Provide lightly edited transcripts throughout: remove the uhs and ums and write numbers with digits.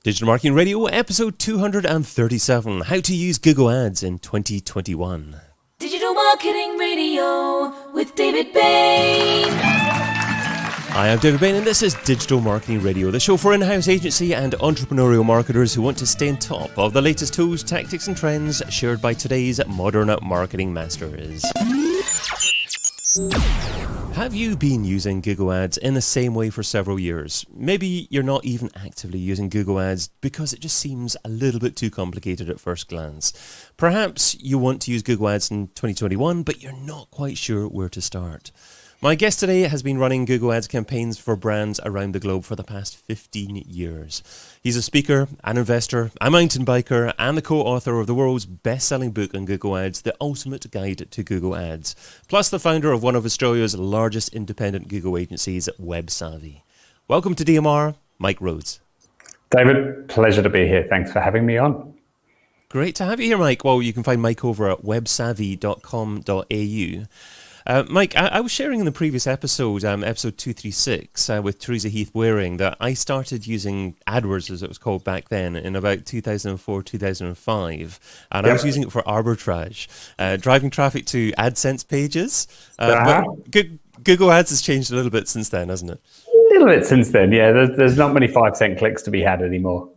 Digital Marketing Radio, episode 237, How to Use Google Ads in 2021. Digital Marketing Radio with David Bain. Hi, I'm David Bain, and this is Digital Marketing Radio, the show for in-house agency and entrepreneurial marketers who want to stay on top of the latest tools, tactics, and trends shared by today's modern marketing masters. Have you been using Google Ads in the same way for several years? Maybe you're not even actively using Google Ads because it just seems a little bit too complicated at first glance. Perhaps you want to use Google Ads in 2021, but you're not quite sure where to start. My guest today has been running Google Ads campaigns for brands around the globe for the past 15 years. He's a speaker, an investor, a mountain biker, and the co-author of the world's best-selling book on Google Ads, The Ultimate Guide to Google Ads, plus the founder of one of Australia's largest independent Google agencies, WebSavvy. Welcome to DMR, Mike Rhodes. David, pleasure to be here. Thanks for having me on. Great to have you here, Mike. Well, you can find Mike over at websavvy.com.au. Mike, I was sharing in the previous episode, episode 236, with Teresa Heath-Waring, that I started using AdWords, as it was called back then, in about 2004, 2005. And I was using it for arbitrage, driving traffic to AdSense pages. But Google Ads has changed a little bit since then, hasn't it? A little bit since then, yeah. There's not many 5-cent clicks to be had anymore.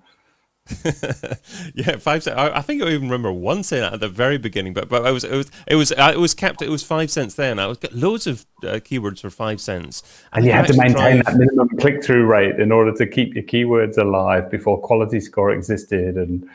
Yeah, 5 cents. I think I even remember 1 cent at the very beginning, but it was capped. It was 5 cents then. I was got loads of keywords for 5 cents, and you had to maintain that minimum click-through rate in order to keep your keywords alive before Quality Score existed. And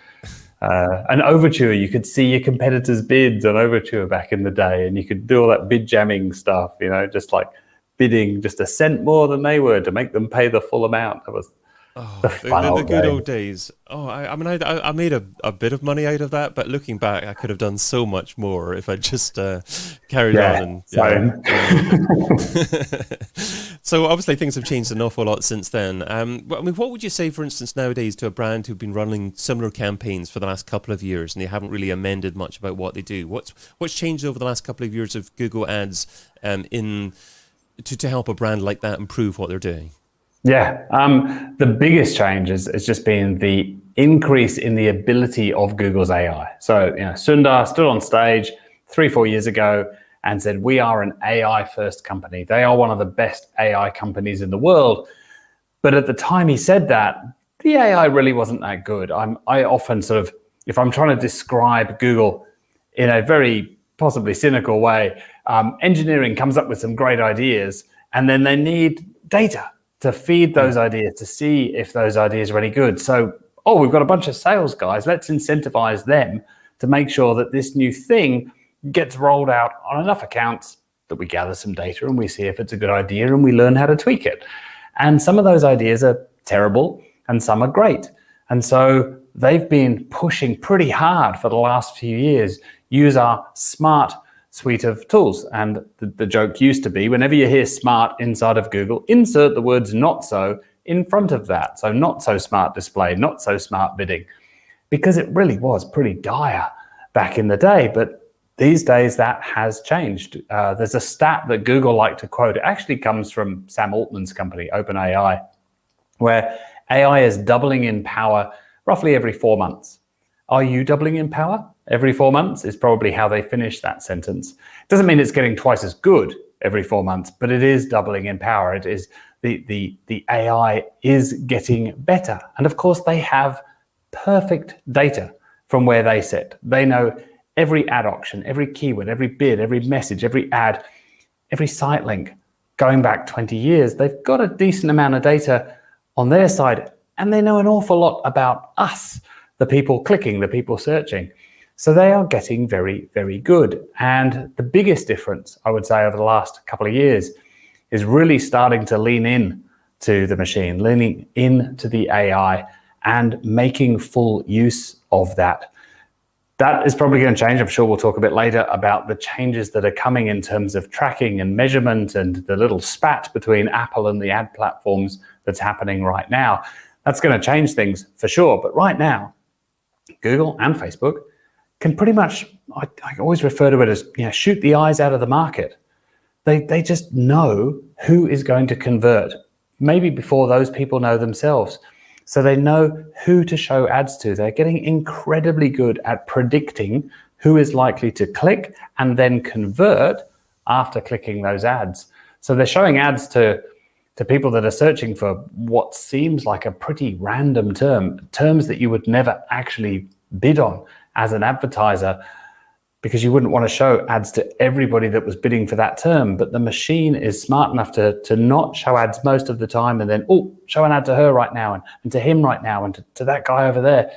Overture, you could see your competitors' bids on Overture back in the day, and you could do all that bid jamming stuff. You know, just like bidding just a cent more than they were to make them pay the full amount. That was the good old days. Oh, I mean, I made a bit of money out of that, but looking back, I could have done so much more if I just carried on. And so obviously things have changed an awful lot since then. I mean, what would you say, for instance, nowadays to a brand who've been running similar campaigns for the last couple of years and they haven't really amended much about what they do? What's changed over the last couple of years of Google Ads to help a brand like that improve what they're doing? Yeah, the biggest change has just been the increase in the ability of Google's AI. So, Sundar stood on stage 3-4 years ago and said, we are an AI-first company. They are one of the best AI companies in the world. But at the time he said that, the AI really wasn't that good. I often if I'm trying to describe Google in a very possibly cynical way, engineering comes up with some great ideas, and then they need data to feed those ideas, to see if those ideas are any good. So, we've got a bunch of sales guys. Let's incentivize them to make sure that this new thing gets rolled out on enough accounts that we gather some data and we see if it's a good idea and we learn how to tweak it. And some of those ideas are terrible and some are great. And so they've been pushing pretty hard for the last few years. Use our smart suite of tools. And the joke used to be, whenever you hear smart inside of Google, insert the words not so in front of that. So not so smart display, not so smart bidding, because it really was pretty dire back in the day. But these days that has changed. There's a stat that Google like to quote. It actually comes from Sam Altman's company, OpenAI, where AI is doubling in power roughly every 4 months. Are you doubling in power? Every 4 months is probably how they finish that sentence. Doesn't mean it's getting twice as good every 4 months, but it is doubling in power. It is the AI is getting better. And of course, they have perfect data from where they sit. They know every ad auction, every keyword, every bid, every message, every ad, every site link going back 20 years. They've got a decent amount of data on their side, and they know an awful lot about us, the people clicking, the people searching. So they are getting very, very good. And the biggest difference, I would say, over the last couple of years is really starting to lean in to the machine, leaning into the AI and making full use of that. That is probably going to change. I'm sure we'll talk a bit later about the changes that are coming in terms of tracking and measurement and the little spat between Apple and the ad platforms that's happening right now. That's going to change things for sure. But right now, Google and Facebook can pretty much, I always refer to it as, shoot the eyes out of the market. They just know who is going to convert, maybe before those people know themselves. So they know who to show ads to. They're getting incredibly good at predicting who is likely to click and then convert after clicking those ads. So they're showing ads to people that are searching for what seems like a pretty random terms that you would never actually bid on as an advertiser, because you wouldn't want to show ads to everybody that was bidding for that term. But the machine is smart enough to not show ads most of the time and then, show an ad to her right now and to him right now and to that guy over there,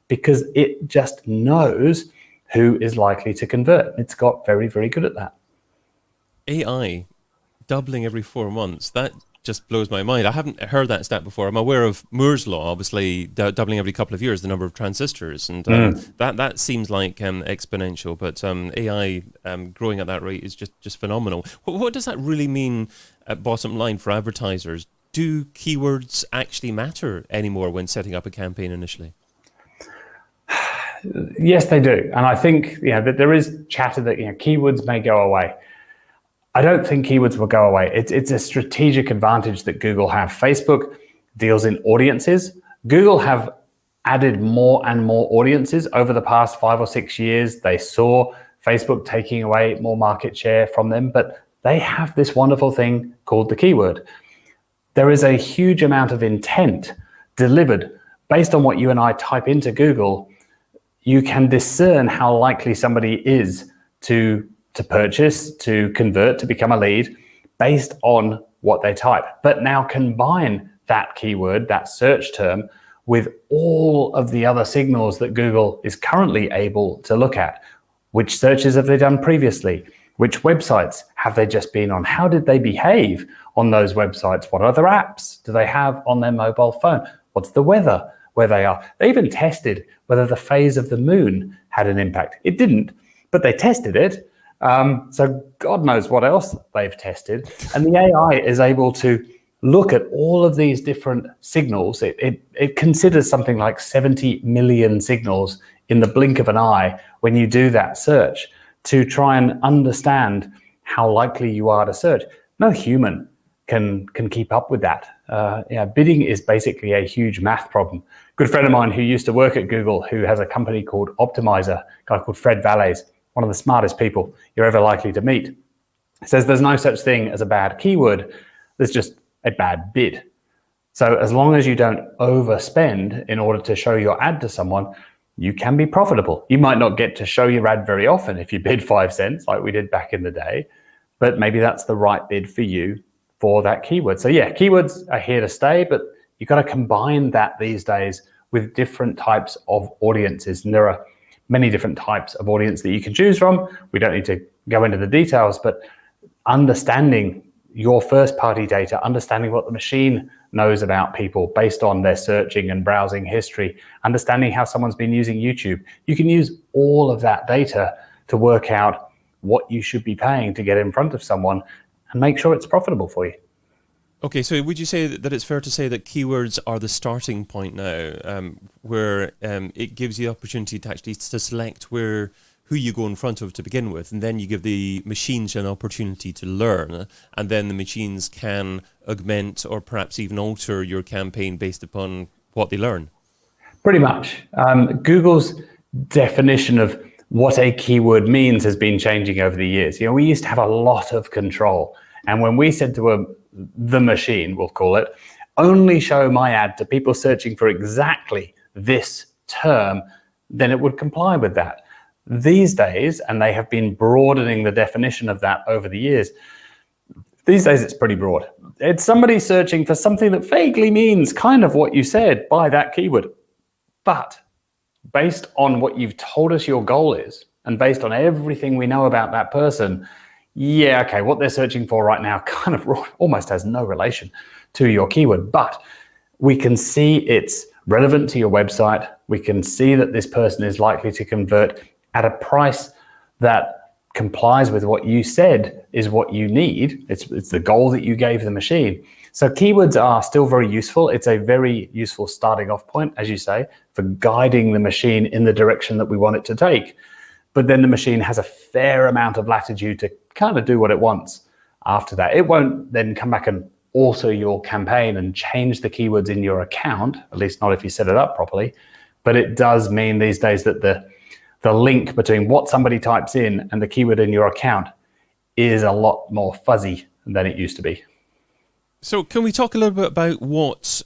because it just knows who is likely to convert. It's got very, very good at that. AI doubling every 4 months, that just blows my mind. I haven't heard that stat before. I'm aware of Moore's law, obviously doubling every couple of years the number of transistors, and that seems like exponential. But AI growing at that rate is just phenomenal. What does that really mean at bottom line for advertisers? Do keywords actually matter anymore when setting up a campaign initially? Yes, they do, and I think that there is chatter that keywords may go away. I don't think keywords will go away. It's a strategic advantage that Google have. Facebook deals in audiences. Google have added more and more audiences over the past 5 or 6 years. They saw Facebook taking away more market share from them, but they have this wonderful thing called the keyword. There is a huge amount of intent delivered based on what you and I type into Google. You can discern how likely somebody is to purchase, to convert, to become a lead based on what they type. But now combine that keyword, that search term, with all of the other signals that Google is currently able to look at. Which searches have they done previously? Which websites have they just been on? How did they behave on those websites? What other apps do they have on their mobile phone? What's the weather where they are? They even tested whether the phase of the moon had an impact. It didn't, but they tested it. So God knows what else they've tested. And the AI is able to look at all of these different signals. It considers something like 70 million signals in the blink of an eye when you do that search to try and understand how likely you are to search. No human can keep up with that. Bidding is basically a huge math problem. Good friend of mine who used to work at Google, who has a company called Optimizer, a guy called Fred Valles, one of the smartest people you're ever likely to meet, says there's no such thing as a bad keyword. There's just a bad bid. So as long as you don't overspend in order to show your ad to someone, you can be profitable. You might not get to show your ad very often if you bid 5 cents like we did back in the day, but maybe that's the right bid for you for that keyword. So yeah, keywords are here to stay, but you've got to combine that these days with different types of audiences. And there are many different types of audience that you can choose from. We don't need to go into the details, but understanding your first party data, understanding what the machine knows about people based on their searching and browsing history, understanding how someone's been using YouTube. You can use all of that data to work out what you should be paying to get in front of someone and make sure it's profitable for you. Okay, so would you say that it's fair to say that keywords are the starting point now, where it gives you the opportunity to actually to select who you go in front of to begin with, and then you give the machines an opportunity to learn, and then the machines can augment or perhaps even alter your campaign based upon what they learn? Pretty much. Google's definition of what a keyword means has been changing over the years. We used to have a lot of control, and when we said to the machine, we'll call it, only show my ad to people searching for exactly this term, then it would comply with that. These days, and they have been broadening the definition of that over the years, these days it's pretty broad. It's somebody searching for something that vaguely means kind of what you said by that keyword. But based on what you've told us your goal is, and based on everything we know about that person, yeah, okay, what they're searching for right now kind of almost has no relation to your keyword, but we can see it's relevant to your website. We can see that this person is likely to convert at a price that complies with what you said is what you need. It's the goal that you gave the machine. So keywords are still very useful. It's a very useful starting off point, as you say, for guiding the machine in the direction that we want it to take. But then the machine has a fair amount of latitude to kind of do what it wants after that. It won't then come back and alter your campaign and change the keywords in your account, at least not if you set it up properly. But it does mean these days that the link between what somebody types in and the keyword in your account is a lot more fuzzy than it used to be. So can we talk a little bit about what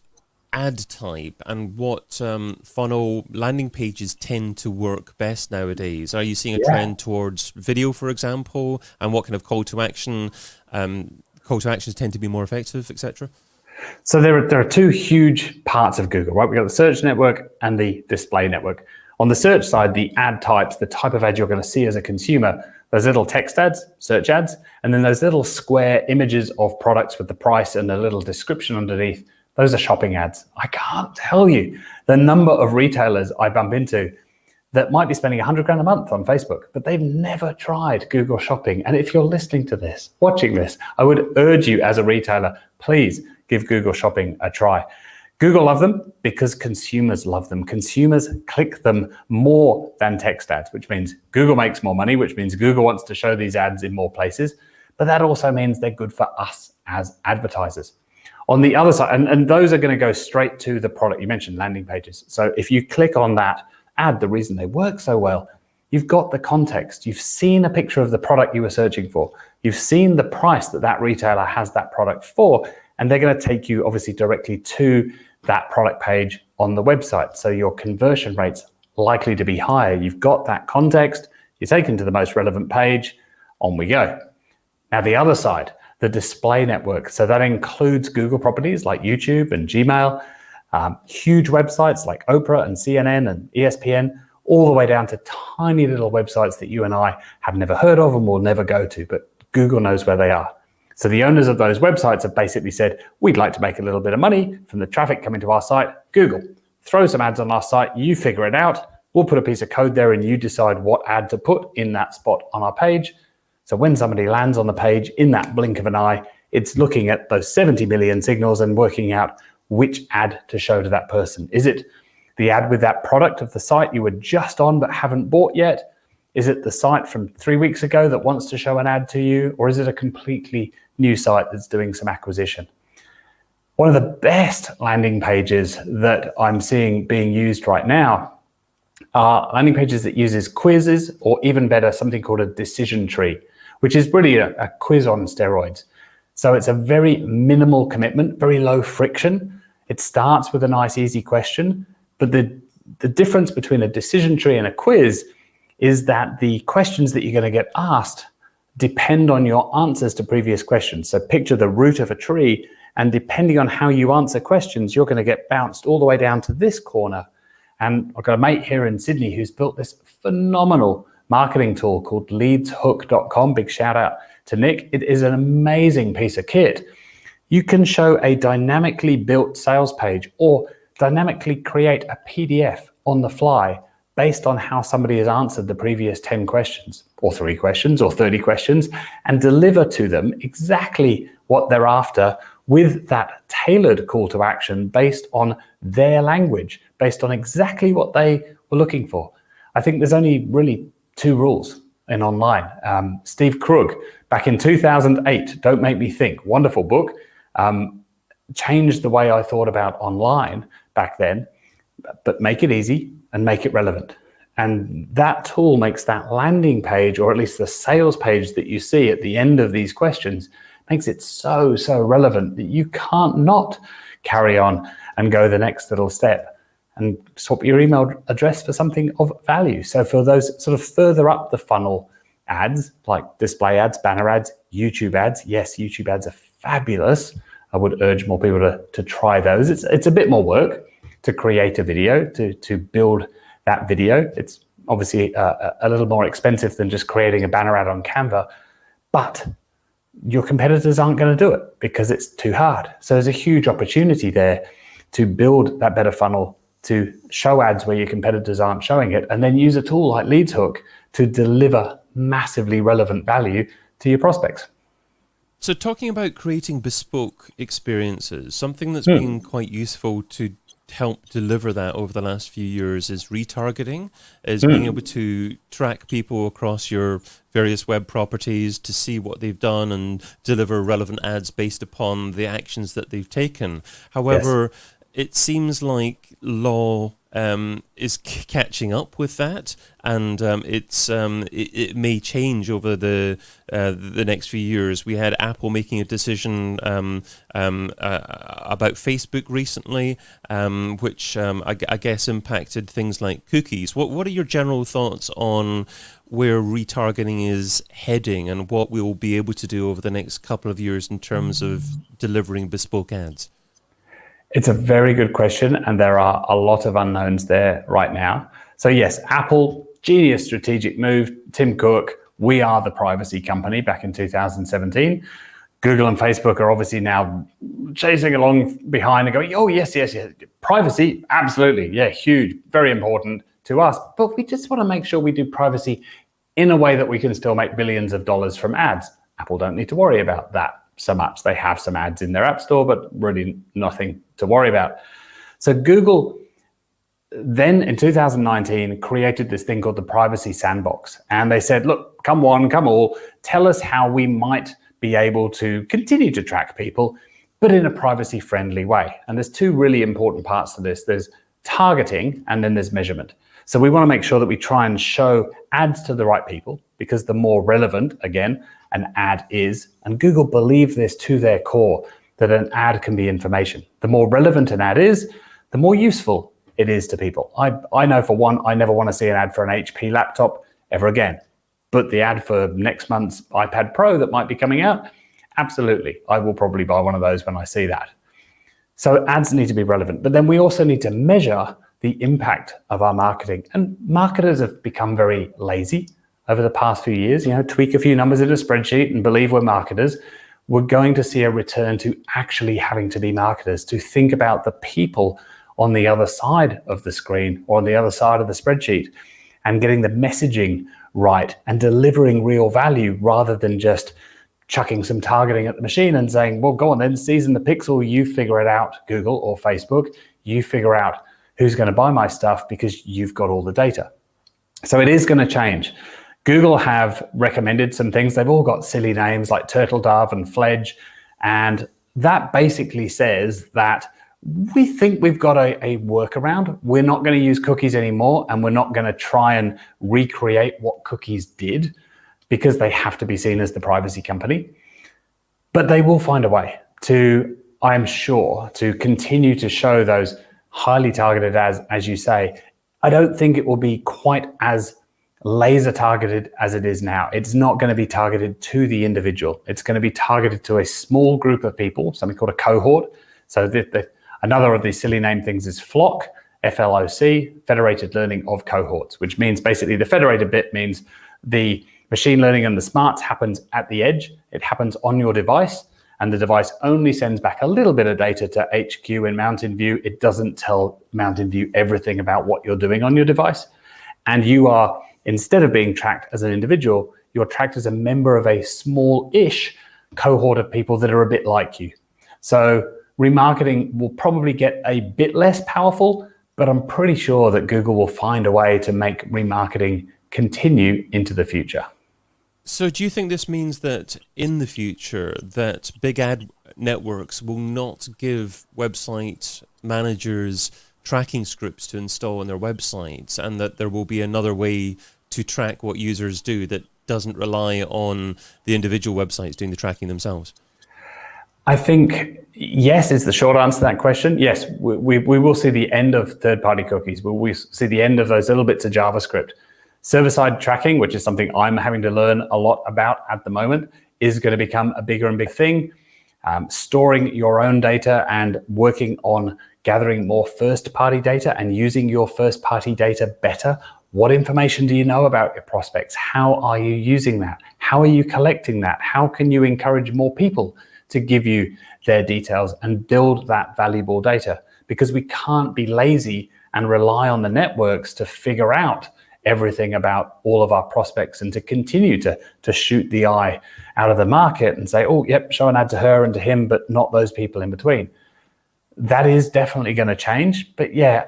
ad type and what funnel landing pages tend to work best nowadays? Are you seeing a trend towards video, for example, and what kind of call to actions tend to be more effective, etc.? So there are two huge parts of Google, right? We've got the search network and the display network. On the search side, the ad types, the type of ad you're going to see as a consumer, those little text ads, search ads, and then those little square images of products with the price and a little description underneath, those are shopping ads. I can't tell you the number of retailers I bump into that might be spending $100 a month on Facebook, but they've never tried Google Shopping. And if you're listening to this, watching this, I would urge you as a retailer, please give Google Shopping a try. Google love them because consumers love them. Consumers click them more than text ads, which means Google makes more money, which means Google wants to show these ads in more places. But that also means they're good for us as advertisers. On the other side, and those are going to go straight to the product. You mentioned landing pages. So if you click on that ad, the reason they work so well, you've got the context. You've seen a picture of the product you were searching for. You've seen the price that retailer has that product for, and they're going to take you obviously directly to that product page on the website. So your conversion rate's likely to be higher. You've got that context, you're taken to the most relevant page, on we go. Now the other side, the display network. So that includes Google properties like YouTube and Gmail, huge websites like Oprah and CNN and ESPN, all the way down to tiny little websites that you and I have never heard of and will never go to, but Google knows where they are. So the owners of those websites have basically said, we'd like to make a little bit of money from the traffic coming to our site. Google, throw some ads on our site, you figure it out. We'll put a piece of code there and you decide what ad to put in that spot on our page. So when somebody lands on the page in that blink of an eye, it's looking at those 70 million signals and working out which ad to show to that person. Is it the ad with that product of the site you were just on but haven't bought yet? Is it the site from 3 weeks ago that wants to show an ad to you? Or is it a completely new site that's doing some acquisition? One of the best landing pages that I'm seeing being used right now are landing pages that uses quizzes, or even better, something called a decision tree, which is really a quiz on steroids. So it's a very minimal commitment, very low friction. It starts with a nice, easy question, but the difference between a decision tree and a quiz is that the questions that you're going to get asked depend on your answers to previous questions. So picture the root of a tree, and depending on how you answer questions, you're going to get bounced all the way down to this corner. And I've got a mate here in Sydney who's built this phenomenal marketing tool called leadshook.com. Big shout out to Nick. It is an amazing piece of kit. You can show a dynamically built sales page or dynamically create a PDF on the fly based on how somebody has answered the previous 10 questions or 3 questions or 30 questions, and deliver to them exactly what they're after with that tailored call to action based on their language, based on exactly what they were looking for. I think there's only really 2 rules in online. Steve Krug, back in 2008, Don't Make Me Think, wonderful book, changed the way I thought about online back then, but make it easy and make it relevant. And that tool makes that landing page, or at least the sales page that you see at the end of these questions, makes it so relevant that you can't not carry on and go the next little step and swap your email address for something of value. So for those sort of further up the funnel ads, like display ads, banner ads, YouTube ads, yes, YouTube ads are fabulous. I would urge more people to try those. It's a bit more work to create a video, to build that video. It's obviously a little more expensive than just creating a banner ad on Canva, but your competitors aren't going to do it because it's too hard. So there's a huge opportunity there to build that better funnel, to show ads where your competitors aren't showing it, and then use a tool like LeadsHook to deliver massively relevant value to your prospects. So talking about creating bespoke experiences, something that's been quite useful to helped deliver that over the last few years is retargeting, is being able to track people across your various web properties to see what they've done and deliver relevant ads based upon the actions that they've taken. However, it seems like law is catching up with that, and it may change over the next few years. We had Apple making a decision about Facebook recently, which I guess impacted things like cookies. What are your general thoughts on where retargeting is heading and what we will be able to do over the next couple of years in terms of delivering bespoke ads? It's a very good question, and there are a lot of unknowns there right now. So yes, Apple, genius strategic move. Tim Cook, we are the privacy company back in 2017. Google and Facebook are obviously now chasing along behind and going, oh, yes. Privacy, absolutely. Yeah, huge, very important to us. But we just want to make sure we do privacy in a way that we can still make billions of dollars from ads. Apple don't need to worry about that so much. They have some ads in their app store, but really nothing to worry about. So Google then in 2019 created this thing called the Privacy Sandbox. And they said, look, come one, come all, tell us how we might be able to continue to track people, but in a privacy friendly way. And there's two really important parts to this. There's targeting and then there's measurement. So we want to make sure that we try and show ads to the right people, because the more relevant, again, an ad is, and Google believe this to their core, that an ad can be information. The more relevant an ad is, the more useful it is to people. I know for one, I never want to see an ad for an HP laptop ever again. But the ad for next month's iPad Pro that might be coming out, absolutely. I will probably buy one of those when I see that. So ads need to be relevant, but then we also need to measure the impact of our marketing. And marketers have become very lazy over the past few years. Tweak a few numbers in a spreadsheet and believe we're marketers. We're going to see a return to actually having to be marketers, to think about the people on the other side of the screen or on the other side of the spreadsheet, and getting the messaging right and delivering real value rather than just chucking some targeting at the machine and saying, well, go on then, season the pixel, you figure it out, Google or Facebook, you figure out who's going to buy my stuff because you've got all the data. So it is going to change. Google have recommended some things. They've all got silly names like Turtle Dove and Fledge. And that basically says that we think we've got a workaround. We're not going to use cookies anymore, and we're not going to try and recreate what cookies did, because they have to be seen as the privacy company. But they will find a way to, I'm sure, to continue to show those highly targeted ads, as you say. I don't think it will be quite as laser targeted as it is now. It's not going to be targeted to the individual. It's going to be targeted to a small group of people, something called a cohort. So another of these silly name things is FLOC, F-L-O-C, Federated Learning of Cohorts, which means basically the federated bit means the machine learning and the smarts happens at the edge. It happens on your device, and the device only sends back a little bit of data to HQ in Mountain View. It doesn't tell Mountain View everything about what you're doing on your device. And you are, instead of being tracked as an individual, you're tracked as a member of a small-ish cohort of people that are a bit like you. So remarketing will probably get a bit less powerful, but I'm pretty sure that Google will find a way to make remarketing continue into the future. So do you think this means that in the future that big ad networks will not give website managers tracking scripts to install on their websites, and that there will be another way to track what users do that doesn't rely on the individual websites doing the tracking themselves? I think yes is the short answer to that question. Yes, we will see the end of third-party cookies. We see the end of those little bits of JavaScript. Server-side tracking, which is something I'm having to learn a lot about at the moment, is going to become a bigger and big thing. Storing your own data and working on gathering more first-party data and using your first-party data better. What information do you know about your prospects? How are you using that? How are you collecting that? How can you encourage more people to give you their details and build that valuable data? Because we can't be lazy and rely on the networks to figure out everything about all of our prospects and to continue to shoot the eye out of the market and say, oh, yep, show an ad to her and to him, but not those people in between. that is definitely going to change. But yeah,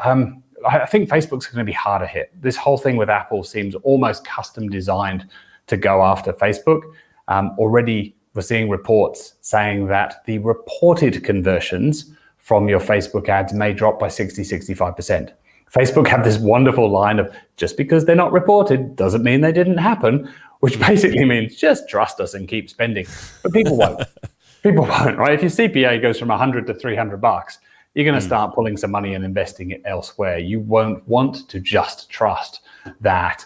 I think Facebook's going to be harder hit. This whole thing with Apple seems almost custom designed to go after Facebook. Already we're seeing reports saying that the reported conversions from your Facebook ads may drop by 60-65%. Facebook have this wonderful line of, just because they're not reported doesn't mean they didn't happen, which basically means just trust us and keep spending. But people won't. People won't, right? If your CPA goes from $100 to $300, you're going to start pulling some money and investing it elsewhere. You won't want to just trust that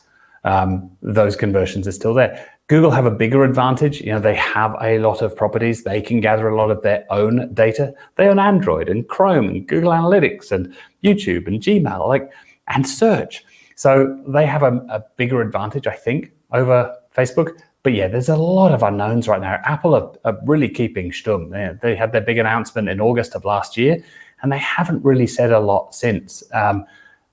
those conversions are still there. Google have a bigger advantage. They have a lot of properties. They can gather a lot of their own data. They own Android and Chrome and Google Analytics and YouTube and Gmail, and search. So they have a bigger advantage, I think, over Facebook. But yeah, there's a lot of unknowns right now. Apple are really keeping stum. They had their big announcement in August of last year, and they haven't really said a lot since.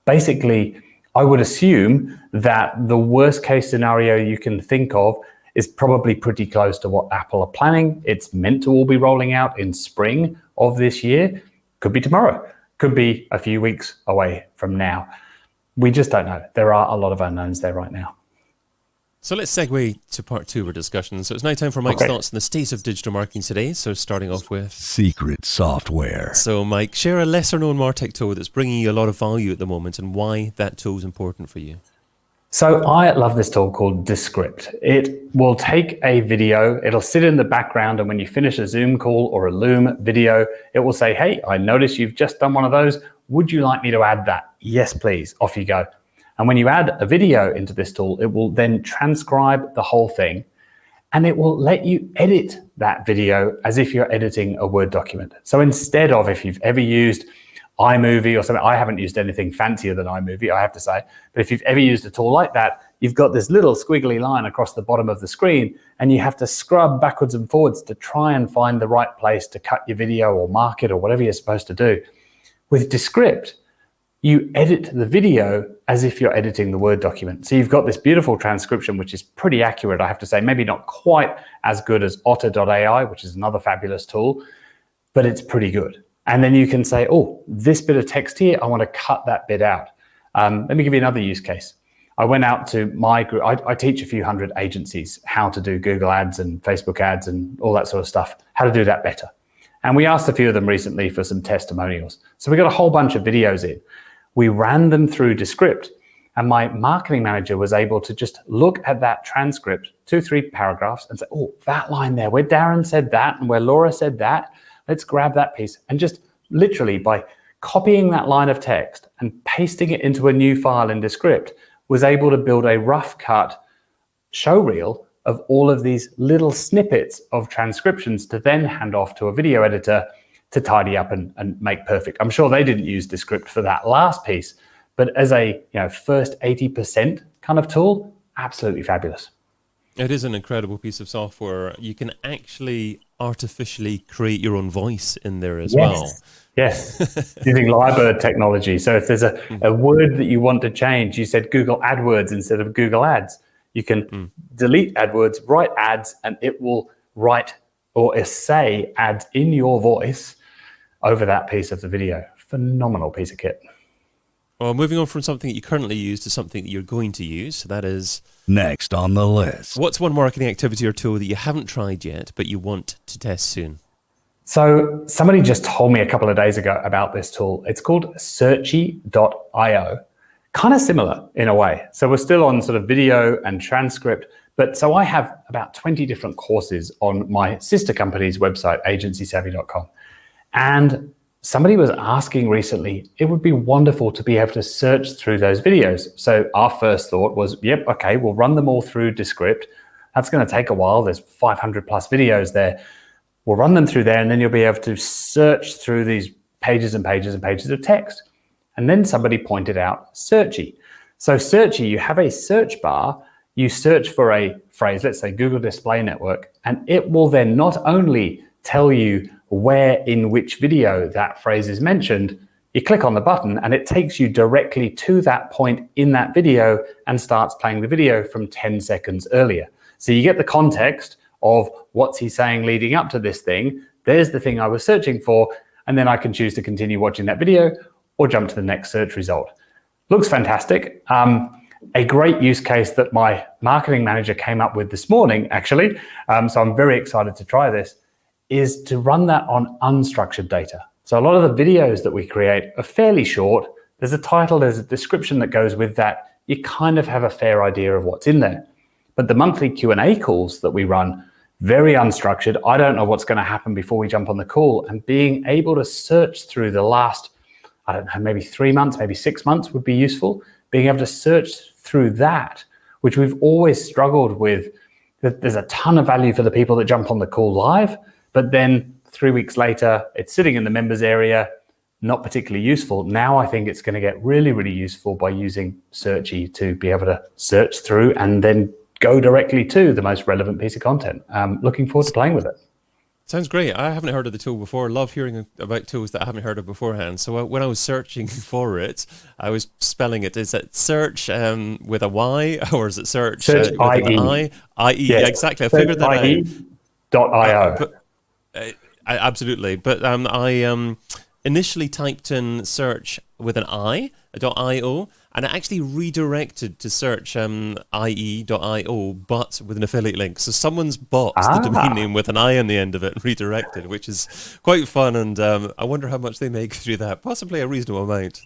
Basically, I would assume that the worst case scenario you can think of is probably pretty close to what Apple are planning. It's meant to all be rolling out in spring of this year. Could be tomorrow, could be a few weeks away from now. We just don't know. There are a lot of unknowns there right now. So let's segue to part two of our discussion. So it's now time for Mike's thoughts on the state of digital marketing today. So starting off with secret software. So Mike, share a lesser known MarTech tool that's bringing you a lot of value at the moment and why that tool is important for you. So I love this tool called Descript. It will take a video, it'll sit in the background, and when you finish a Zoom call or a Loom video, it will say, hey, I noticed you've just done one of those. Would you like me to add that? Yes, please. Off you go. And when you add a video into this tool, it will then transcribe the whole thing, and it will let you edit that video as if you're editing a Word document. So instead of, if you've ever used iMovie or something, I haven't used anything fancier than iMovie, I have to say, but if you've ever used a tool like that, you've got this little squiggly line across the bottom of the screen, and you have to scrub backwards and forwards to try and find the right place to cut your video or mark it or whatever you're supposed to do. With Descript, you edit the video as if you're editing the Word document. So you've got this beautiful transcription, which is pretty accurate, I have to say, maybe not quite as good as Otter.ai, which is another fabulous tool, but it's pretty good. And then you can say, oh, this bit of text here, I want to cut that bit out. Let me give you another use case. I went out to my group. I teach a few hundred agencies how to do Google ads and Facebook ads and all that sort of stuff, how to do that better. And we asked a few of them recently for some testimonials. So we got a whole bunch of videos in. We ran them through Descript, and my marketing manager was able to just look at that transcript, 2-3 paragraphs, and say, oh, that line there, where Darren said that and where Laura said that, let's grab that piece. And just literally by copying that line of text and pasting it into a new file in Descript, was able to build a rough cut show reel of all of these little snippets of transcriptions to then hand off to a video editor to tidy up and make perfect. I'm sure they didn't use Descript for that last piece, but as a first 80% kind of tool, absolutely fabulous. It is an incredible piece of software. You can actually artificially create your own voice in there as well. Yes, using Lyrebird technology. So if there's a word that you want to change, you said Google AdWords instead of Google Ads, you can delete AdWords, write ads, and it will write or say ads in your voice over that piece of the video. Phenomenal piece of kit. Well, moving on from something that you currently use to something that you're going to use, so that is... next on the list. What's one marketing activity or tool that you haven't tried yet, but you want to test soon? So somebody just told me a couple of days ago about this tool. It's called Searchy.io. Kind of similar in a way. So we're still on sort of video and transcript, but so I have about 20 different courses on my sister company's website, agencysavvy.com. And somebody was asking recently, it would be wonderful to be able to search through those videos. So our first thought was, yep, okay, we'll run them all through Descript. That's going to take a while. There's 500 plus videos there. We'll run them through there, and then you'll be able to search through these pages and pages and pages of text. And then somebody pointed out Searchy. So Searchy, you have a search bar, you search for a phrase, let's say Google Display Network, and it will then not only tell you where in which video that phrase is mentioned, you click on the button and it takes you directly to that point in that video and starts playing the video from 10 seconds earlier. So you get the context of what's he saying leading up to this thing. There's the thing I was searching for. and then I can choose to continue watching that video or jump to the next search result. Looks fantastic. A great use case that my marketing manager came up with this morning, actually, so I'm very excited to try this, is to run that on unstructured data. So a lot of the videos that we create are fairly short. There's a title, there's a description that goes with that. You kind of have a fair idea of what's in there. But the monthly Q&A calls that we run, very unstructured. I don't know what's going to happen before we jump on the call, and being able to search through the last, I don't know, maybe 3 months, maybe 6 months would be useful. Being able to search through that, which we've always struggled with. There's a ton of value for the people that jump on the call live, but then 3 weeks later, it's sitting in the members area, not particularly useful. Now I think it's going to get really, really useful by using Searchy to be able to search through and then go directly to the most relevant piece of content. Looking forward to playing with it. Sounds great. I haven't heard of the tool before. Love hearing about tools that I haven't heard of beforehand. So when I was searching for it, I was spelling it. Is it search with a Y, or is it search with an I? I-E, yes. Exactly. I figured that out. Absolutely. But I initially typed in search with an .io, and it actually redirected to search ie.io, but with an affiliate link. So someone's bought the domain name with an I on the end of it and redirected, which is quite fun. And I wonder how much they make through that. Possibly a reasonable amount.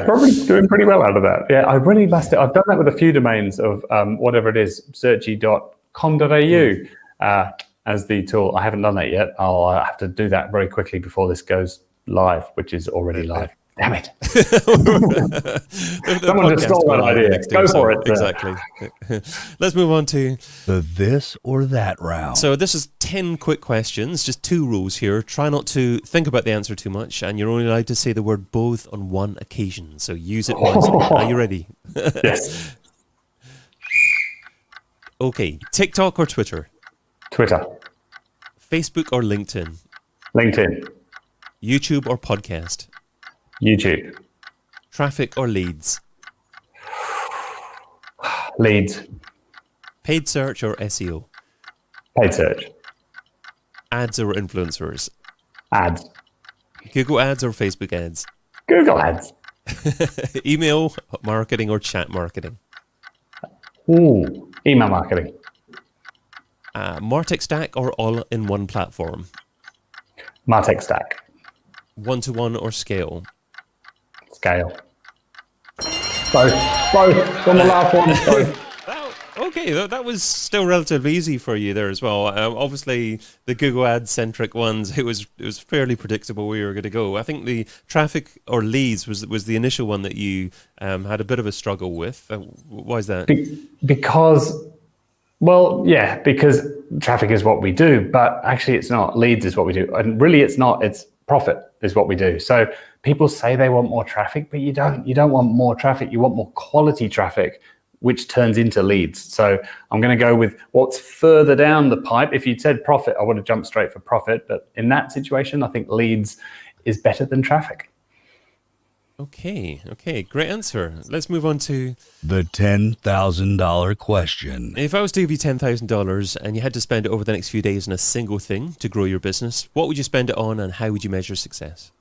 Probably doing pretty well out of that. Yeah, I really must. I've done that with a few domains of whatever it is, searchy.com.au as the tool. I haven't done that yet. I'll have to do that very quickly before this goes live, which is already live. Damn it. Someone just stole that idea. Go for it. Exactly. Let's move on to the this or that round. So this is 10 quick questions, just 2 rules here. Try not to think about the answer too much, and you're only allowed to say the word both on one occasion. So use it wisely. Are you ready? Yes. Okay. TikTok or Twitter? Twitter. Facebook or LinkedIn? LinkedIn. YouTube or podcast? YouTube. Traffic or leads? Leads. Paid search or SEO? Paid search. Ads or influencers? Ads. Google ads or Facebook ads? Google ads. Email marketing or chat marketing? Ooh, email marketing. Martech stack or all-in-one platform? Martech stack. One-to-one or scale? Scale. Both. On the last one, both. Okay, that was still relatively easy for you there as well. Obviously, the Google Ads-centric ones, it was fairly predictable where you were going to go. I think the traffic or leads was the initial one that you had a bit of a struggle with. Why is that? Because traffic is what we do, but actually it's not. Leads is what we do. And really it's not. It's profit is what we do. So people say they want more traffic, but you don't. You don't want more traffic. You want more quality traffic, which turns into leads. So I'm going to go with what's further down the pipe. If you'd said profit, I would have jumped straight for profit. But in that situation, I think leads is better than traffic. Okay, great answer. Let's move on to the $10,000 question. If I was to give you $10,000 and you had to spend it over the next few days on a single thing to grow your business, what would you spend it on, and how would you measure success?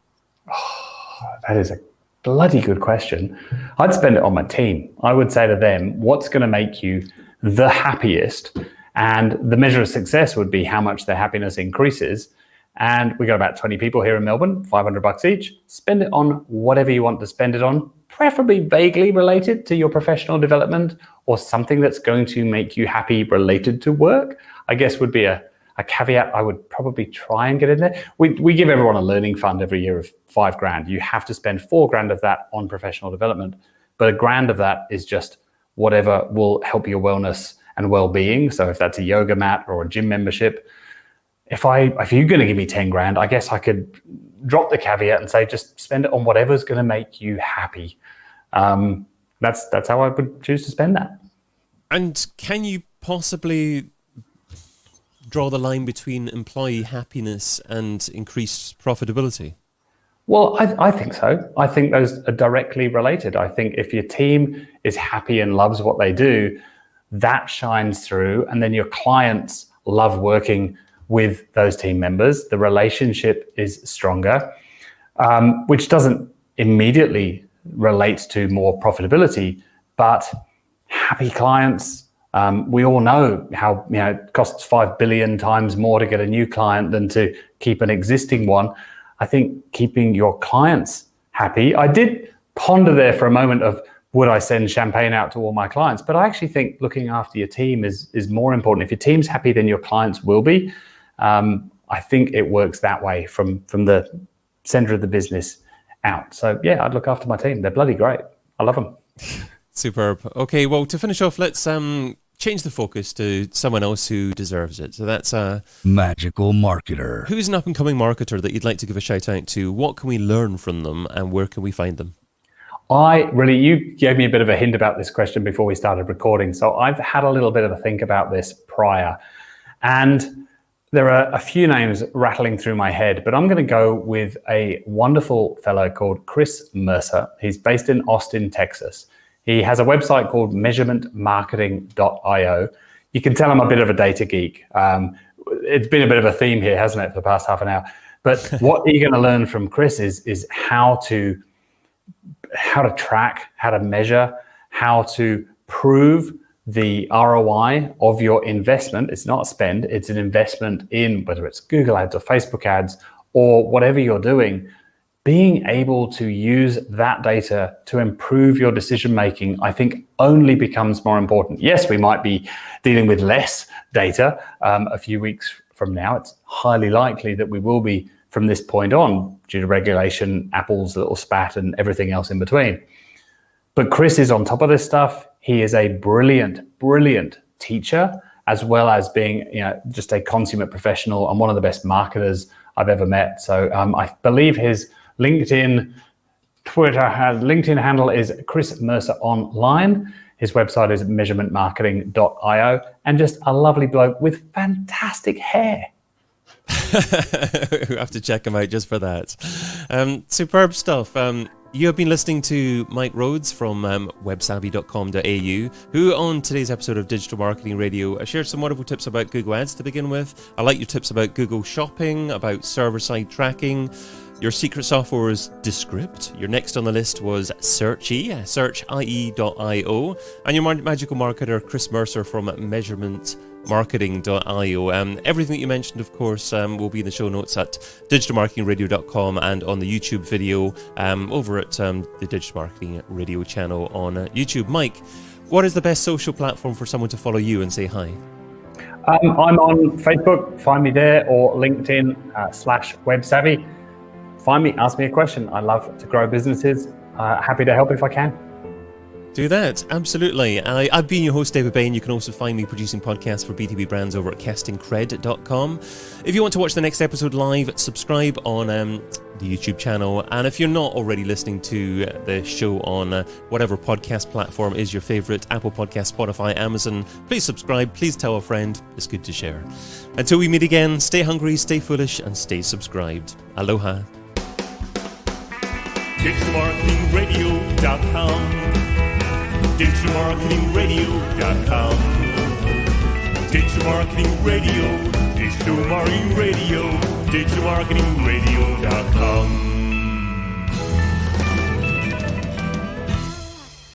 Oh, that is a bloody good question. I'd spend it on my team. I would say to them, what's going to make you the happiest? And the measure of success would be how much their happiness increases. And we got about 20 people here in Melbourne, $500 each. Spend it on whatever you want to spend it on, preferably vaguely related to your professional development or something that's going to make you happy related to work, I guess would be a caveat I would probably try and get in there. We give everyone a learning fund every year of $5,000. You have to spend $4,000 of that on professional development, but $1,000 of that is just whatever will help your wellness and well-being. So if that's a yoga mat or a gym membership, if you're going to give me $10,000, I guess I could drop the caveat and say just spend it on whatever's going to make you happy. That's how I would choose to spend that. And can you possibly draw the line between employee happiness and increased profitability? Well, I think so. I think those are directly related. I think if your team is happy and loves what they do, that shines through, and then your clients love working with those team members. The relationship is stronger. which doesn't immediately relate to more profitability, but happy clients. We all know how it costs 5 billion times more to get a new client than to keep an existing one. I think keeping your clients happy. I did ponder there for a moment of would I send champagne out to all my clients, but I actually think looking after your team is more important. If your team's happy, then your clients will be. I think it works that way from the center of the business out. So yeah, I'd look after my team. They're bloody great. I love them. Superb. Okay, well, to finish off, let's change the focus to someone else who deserves it. So that's Magical marketer. who's an up-and-coming marketer that you'd like to give a shout out to? What can we learn from them, and where can we find them? You gave me a bit of a hint about this question before we started recording. So I've had a little bit of a think about this prior. And there are a few names rattling through my head, but I'm going to go with a wonderful fellow called Chris Mercer. He's based in Austin, Texas. He has a website called measurementmarketing.io. You can tell I'm a bit of a data geek. It's been a bit of a theme here, hasn't it, for the past half an hour? But what you're going to learn from Chris is how to track, how to measure, how to prove the ROI of your investment. It's not a spend, it's an investment in whether it's Google ads or Facebook ads or whatever you're doing. Being able to use that data to improve your decision making, I think, only becomes more important. Yes, we might be dealing with less data a few weeks from now. It's highly likely that we will be from this point on due to regulation, Apple's little spat and everything else in between. But Chris is on top of this stuff. He is a brilliant, brilliant teacher, as well as being just a consummate professional and one of the best marketers I've ever met. So I believe his LinkedIn handle is Chris Mercer Online. His website is measurementmarketing.io, and just a lovely bloke with fantastic hair. We have to check him out just for that. Superb stuff. You have been listening to Mike Rhodes from websavvy.com.au, who on today's episode of Digital Marketing Radio shared some wonderful tips about Google Ads to begin with. I like your tips about Google Shopping, about server-side tracking. Your secret software was Descript. Your next on the list was Searchy, searchie.io. And your magical marketer, Chris Mercer from measurementmarketing.io. Everything that you mentioned, of course, will be in the show notes at digitalmarketingradio.com and on the YouTube video over at the Digital Marketing Radio channel on YouTube. Mike, what is the best social platform for someone to follow you and say hi? I'm on Facebook. Find me there, or LinkedIn /WebSavvy. Find me, ask me a question. I love to grow businesses. Happy to help if I can. Do that, absolutely. I've been your host, David Bain. You can also find me producing podcasts for B2B brands over at castingcred.com. If you want to watch the next episode live, subscribe on the YouTube channel. And if you're not already listening to the show on whatever podcast platform is your favorite, Apple Podcast, Spotify, Amazon, please subscribe. Please tell a friend. It's good to share. Until we meet again, stay hungry, stay foolish, and stay subscribed. Aloha. DigitalMarketingRadio.com. DigitalMarketingRadio.com. Digital Marketing Radio. Digital Marketing Radio. DigitalMarketingRadio.com.